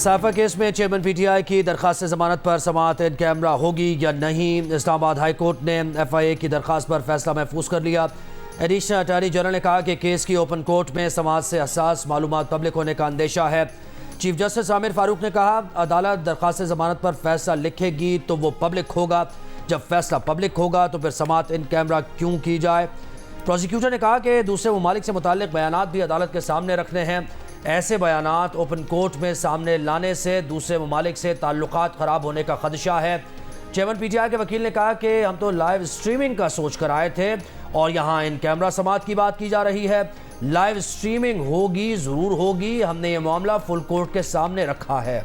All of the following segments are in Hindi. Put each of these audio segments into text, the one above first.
साइफर केस में चेयरमैन पीटीआई की दरखास्त जमानत पर समाअत इन कैमरा होगी या नहीं। इस्लामाबाद हाई कोर्ट ने एफआईए की दरखास्त पर फैसला महफूज कर लिया। एडिशनल अटॉर्नी जनरल ने कहा कि केस की ओपन कोर्ट में समाज से हसास मालूमात पब्लिक होने का अंदेशा है। चीफ जस्टिस आमिर फारूक ने कहा, अदालत दरखास्त जमानत पर फैसला लिखेगी तो वो पब्लिक होगा, जब फैसला पब्लिक होगा तो फिर समाअत इन कैमरा क्यों की जाए। प्रोसिक्यूटर ने कहा कि दूसरे ममालिक से मुताल्लिक बयानात भी अदालत के सामने रखने हैं। ऐसे बयानात ओपन कोर्ट में सामने लाने से दूसरे ममालिक से ताल्लुकात ख़राब होने का खदशा है। चेयरमैन पीटीआई के वकील ने कहा कि हम तो लाइव स्ट्रीमिंग का सोच कर आए थे और यहाँ इन कैमरा समाअत की बात की जा रही है। लाइव स्ट्रीमिंग होगी, ज़रूर होगी, हमने ये मामला फुल कोर्ट के सामने रखा है।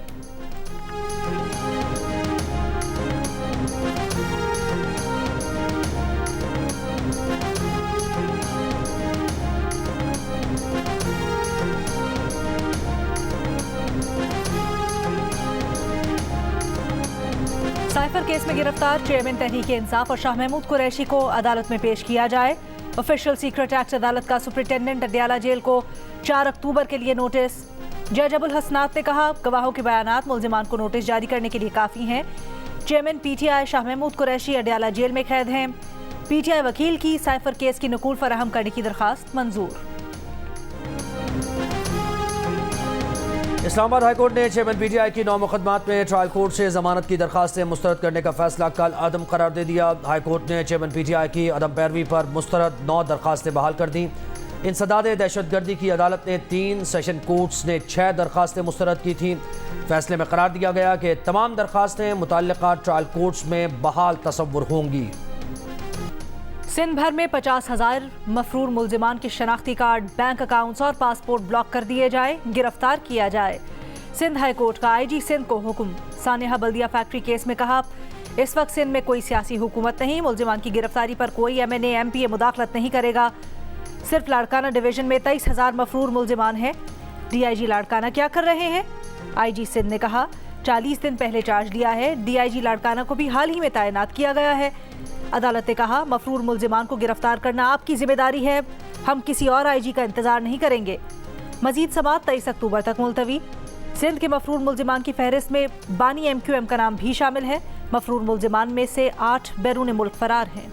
साइफर केस में गिरफ्तार चेयरमैन तहरीक इंसाफ और शाह महमूद कुरैशी को अदालत में पेश किया जाए। ऑफिशियल सीक्रेट एक्ट अदालत का सुपरिटेंडेंट अडयाला जेल को 4 अक्टूबर के लिए नोटिस। जज अबुल हसनात ने कहा, गवाहों के बयानात मुल्जिमान को नोटिस जारी करने के लिए काफ़ी हैं। Chairman PTI Shah Mahmood Qureshi Adiala jail में कैद हैं। पीटीआई वकील की साइफर केस की नकूल फराहम करने की दरखास्त मंजूर। इस्लामाबाद हाई कोर्ट ने चेयरमैन पीटीआई की 9 मुकदमात में ट्रायल कोर्ट से जमानत की दरखास्तें मुस्तरद करने का फैसला कल अदम करार दे दिया। हाई कोर्ट ने चेयरमैन पीटीआई की अदम पैरवी पर मुस्तरद 9 दरखास्तें बहाल कर दी। इंसदाद दहशतगर्दी की अदालत ने 3, सेशन कोर्ट्स ने 6 दरखास्तें मुस्तरद की थीं। फैसले में करार दिया गया कि तमाम दरखास्तें मुतल्लिका ट्रायल कोर्ट्स में बहाल तसव्वुर होंगी। सिंध भर में 50,000 मफरूर मुल्जिमान के शनाख्ती कार्ड, बैंक अकाउंट्स और पासपोर्ट ब्लॉक कर दिए जाए, गिरफ्तार किया जाए। सिंध हाई कोर्ट का आईजी सिंध को हुक्म। सानेहा बल्दिया फैक्ट्री केस में कहा, इस वक्त सिंध में कोई सियासी हुकूमत नहीं, मुल्जिमान की गिरफ्तारी पर कोई MNA MPA मुदाखलत नहीं करेगा। सिर्फ लाड़काना डिवीजन में 23,000 मफरूर मुल्जिमान हैं। DIG लाड़काना क्या कर रहे हैं? IG सिंध ने कहा, 40 दिन पहले चार्ज लिया है। DIG लाड़काना को भी हाल ही में तैनात किया गया है। अदालत ने कहा, मफरूर मुल्जिमान को गिरफ्तार करना आपकी जिम्मेदारी है, हम किसी और IG का इंतजार नहीं करेंगे। मजीद समाअत 23 अक्टूबर तक मुलतवी। सिंध के मफरूर मुल्जिमान की फहरिस्त में बानी MQM का नाम भी शामिल है। मफरूर मुल्जिमान में से 8 बैरून मुल्क फरार हैं।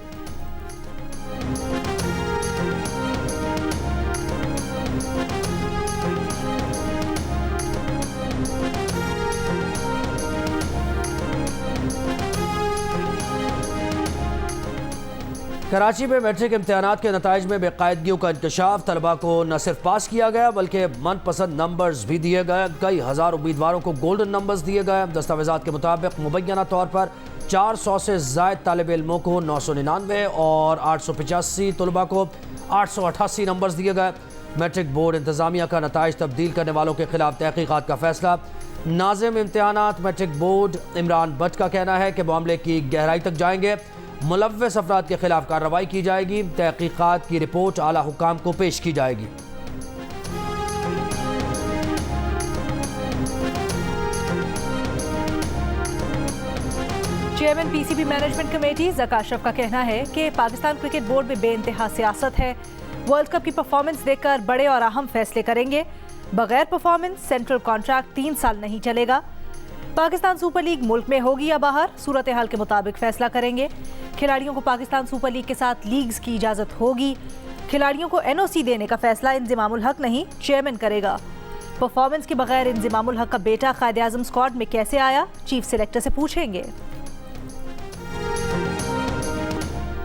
कराची में मैट्रिक इम्तिहानात के नताइज में बेकायदगियों का इंकशाफ। तलबा को न सिर्फ पास किया गया बल्कि मनपसंद नंबर्स भी दिए गए। कई हज़ार उम्मीदवारों को गोल्डन नंबर्स दिए गए। दस्तावेज़ात के मुताबिक मुबैना तौर पर 400 से ज़ायद तालिब इल्मों को 999 और 885 तलबा को 888 नंबर्स दिए गए। मैट्रिक बोर्ड इंतज़ामिया का नताइज तब्दील करने वालों के खिलाफ तहकीकात का फैसला। नाज़िम इम्तिहानात मैट्रिक बोर्ड इमरान भट्ट का कहना है कि मामले की गहराई तक जाएंगे, मुलव्वस अफराद के खिलाफ कार्रवाई की जाएगी। तहकीकात की रिपोर्ट आला हुकाम को पेश की जाएगी। Chairman PCB management committee Zaka Ashraf का कहना है कि पाकिस्तान क्रिकेट बोर्ड में बेइंतहा सियासत है। वर्ल्ड कप की परफॉर्मेंस देखकर बड़े और अहम फैसले करेंगे। बगैर परफॉर्मेंस सेंट्रल कॉन्ट्रैक्ट 3 साल नहीं चलेगा। पाकिस्तान सुपर लीग मुल्क में होगी या बाहर, सूरत हाल के मुताबिक फैसला करेंगे। खिलाड़ियों को पाकिस्तान सुपर लीग के साथ लीग्स की इजाज़त होगी। खिलाड़ियों को NOC देने का फैसला इंज़िमामुल हक नहीं, चेयरमैन करेगा। परफॉर्मेंस के बगैर इंज़िमामुल हक का बेटा कायदे आज़म स्क्वाड में कैसे आया, चीफ सिलेक्टर से पूछेंगे।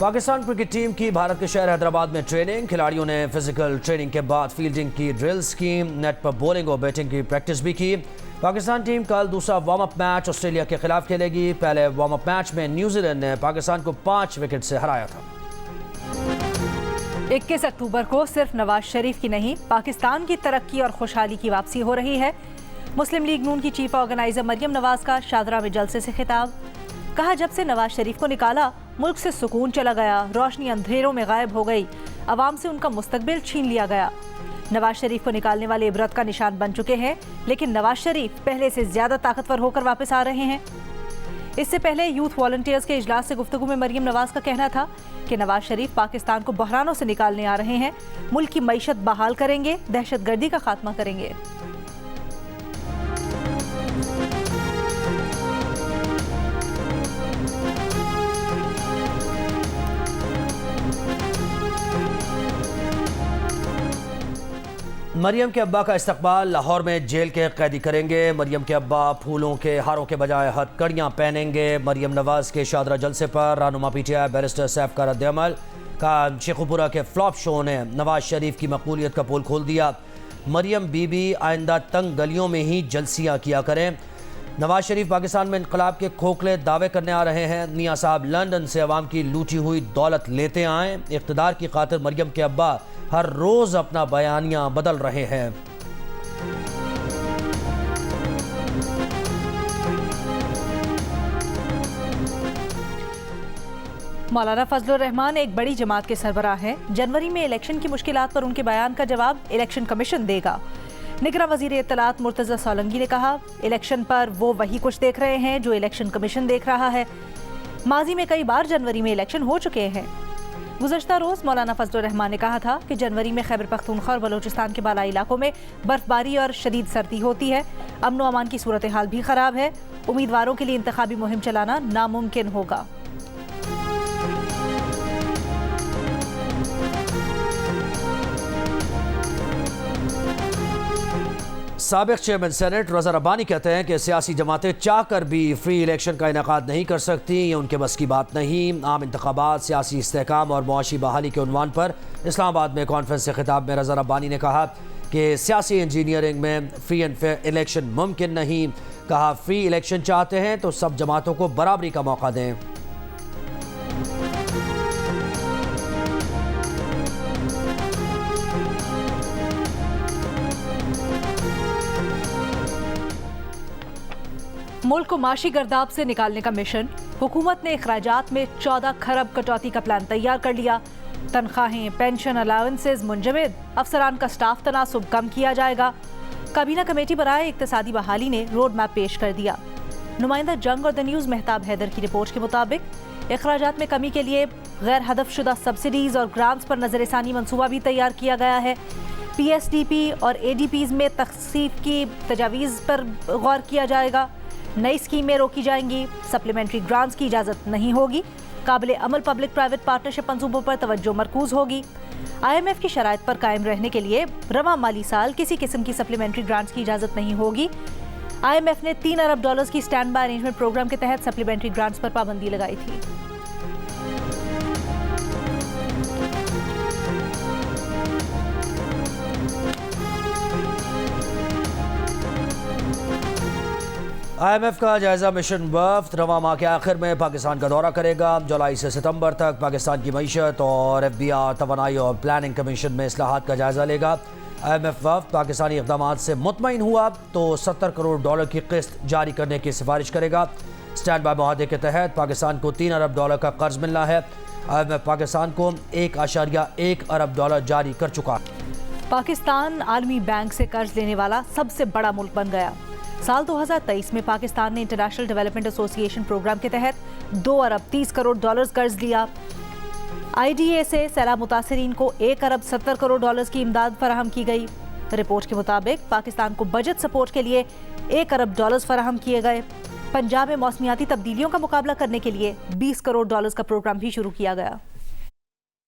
पाकिस्तान क्रिकेट टीम की भारत के शहर हैदराबाद में ट्रेनिंग। खिलाड़ियों ने फिजिकल ट्रेनिंग के बाद फील्डिंग की ड्रिल्स की, नेट पर बॉलिंग और बैटिंग की प्रैक्टिस भी की। पाकिस्तान टीम कल दूसरा वार्म अप मैच ऑस्ट्रेलिया के खिलाफ खेलेगी। पहले वार्म अप मैच में न्यूजीलैंड ने पाकिस्तान को 5 विकेट से हराया था। 21 अक्टूबर को सिर्फ नवाज शरीफ की नहीं, पाकिस्तान की तरक्की और खुशहाली की वापसी हो रही है। मुस्लिम लीग नून की चीफ ऑर्गेनाइजर मरियम नवाज का शादरा में जलसे से खिताब। कहा, जब से नवाज शरीफ को निकाला मुल्क से सुकून चला गया, रोशनी अंधेरों में गायब हो गई, अवाम से उनका मुस्तकबिल छीन लिया गया। नवाज शरीफ को निकालने वाले इबरत का निशान बन चुके हैं, लेकिन नवाज शरीफ पहले से ज्यादा ताकतवर होकर वापस आ रहे हैं। इससे पहले यूथ वॉलंटियर्स के इजलास से गुफ्तगू में मरियम नवाज का कहना था कि नवाज शरीफ पाकिस्तान को बहरानों से निकालने आ रहे हैं, मुल्क की मईशत बहाल करेंगे, दहशतगर्दी का खात्मा करेंगे। मरियम के अब्बा का इस्तकबाल लाहौर में जेल के कैदी करेंगे। मरियम के अब्बा फूलों के हारों के बजाय हथकड़ियाँ पहनेंगे। मरियम नवाज के शादरा जलसे पर रहनुमा PTI बैरिस्टर सैफ का रद्द-ए-अमल का शेखुपुरा के फ्लॉप शो ने नवाज शरीफ की मकबूलियत का पोल खोल दिया। मरियम बीबी आइंदा तंग गलियों में ही जलसियाँ किया करें। नवाज शरीफ पाकिस्तान में इनकलाब के खोखले दावे करने आ रहे हैं। मियाँ साहब लंदन से अवाम की लूटी हुई दौलत लेते आएँ। इक़्तिदार की खातिर मरियम के अब्बा हर रोज़ अपना बयानिया बदल रहे हैं। मौलाना फजलुर रहमान एक बड़ी जमात के सरबराह हैं। जनवरी में इलेक्शन की मुश्किलात पर उनके बयान का जवाब इलेक्शन कमीशन देगा। निगरां वज़ीर इत्तलात मुर्तज़ा सोलंकी ने कहा, इलेक्शन पर वो वही कुछ देख रहे हैं जो इलेक्शन कमीशन देख रहा है। माजी में कई बार जनवरी में इलेक्शन हो चुके हैं। गुज़श्ता रोज़ मौलाना फजलुर रहमान ने कहा था कि जनवरी में खैबर पख्तूनख्वा और बलोचिस्तान के बालाई इलाकों में बर्फबारी और शदीद सर्दी होती है। अमन व अमान की सूरत हाल भी ख़राब है। उम्मीदवारों के लिए इंतखाबी मुहिम चलाना नामुमकिन होगा। साबिक चेयरमैन सेनेट रज़ा रब्बानी कहते हैं कि सियासी जमातें चाहकर भी फ्री इलेक्शन का इनेकाद नहीं कर सकती। ये उनके बस की बात नहीं। आम इंतखाबात, सियासी इस्तेहकाम और मुआशी बहाली के उन्वान पर इस्लामाबाद में कॉन्फ्रेंस से खिताब में रज़ा रब्बानी ने कहा कि सियासी इंजीनियरिंग में फ्री एंड फेयर इलेक्शन मुमकिन नहीं। कहा, फ्री इलेक्शन चाहते हैं तो सब जमातों को बराबरी का मौका दें। मुल्क को माशी गर्दाब से निकालने का मिशन। हुकूमत ने अखराजात में 14 खरब कटौती का प्लान तैयार कर लिया। तनख्वाहें, पेंशन, अलाउंसेज मुंजमद। अफसरान का स्टाफ तनासुब कम किया जाएगा। काबीना कमेटी बराए इक्तसादी बहाली ने रोड मैप पेश कर दिया। नुमाइंदा जंग और द न्यूज़ मेहताब हैदर की रिपोर्ट के मुताबिक अखराजात में कमी के लिए गैर हदफशुदा सब्सिडीज़ और ग्रांट्स पर नज़रसानी मनसूबा भी तैयार किया गया है। PSDP और ADPs में तख्सीफ की तजावीज़ पर गौर किया जाएगा। नई स्कीमें रोकी जाएंगी। सप्लीमेंट्री ग्रांट्स की इजाज़त नहीं होगी। काबिल अमल पब्लिक प्राइवेट पार्टनरशिप मंसूबों पर तवज्जो मरकूज होगी। IMF की शराइत पर कायम रहने के लिए रवां माली साल किसी किस्म की सप्लीमेंट्री ग्रांट्स की इजाज़त नहीं होगी। IMF ने $3 अरब की स्टैंड बाय अरेंजमेंट प्रोग्राम के तहत सप्लीमेंट्री ग्रांट्स पर पाबंदी लगाई थी। IMF का जायजा मिशन वफ्द रवां माह के आखिर में पाकिस्तान का दौरा करेगा। जुलाई से सितंबर तक पाकिस्तान की मईशत और FBR, तवानाई और प्लानिंग कमीशन में इस्लाहात का जायजा लेगा। IMF वफ्द पाकिस्तानी इक़दामात से मुतमईन हुआ तो $70 करोड़ की किस्त जारी करने की सिफारिश करेगा। स्टैंड बाय मुआहदे के तहत पाकिस्तान को $3 अरब का कर्ज मिलना है। IMF पाकिस्तान को $1.1 अरब जारी कर चुका है। पाकिस्तान आलमी बैंक से कर्ज लेने वाला सबसे बड़ा मुल्क बन गया। साल 2023 में पाकिस्तान ने इंटरनेशनल डेवलपमेंट एसोसिएशन प्रोग्राम के तहत $2 अरब 30 करोड़ कर्ज लिया। IDA से सैलाब मुतासरीन को $1 अरब 70 करोड़ की इमदाद फराहम की गई। रिपोर्ट के मुताबिक पाकिस्तान को बजट सपोर्ट के लिए $1 अरब फराहम किए गए। पंजाब में मौसमियाती तब्दीलियों का मुकाबला करने के लिए $20 करोड़ का प्रोग्राम भी शुरू किया गया।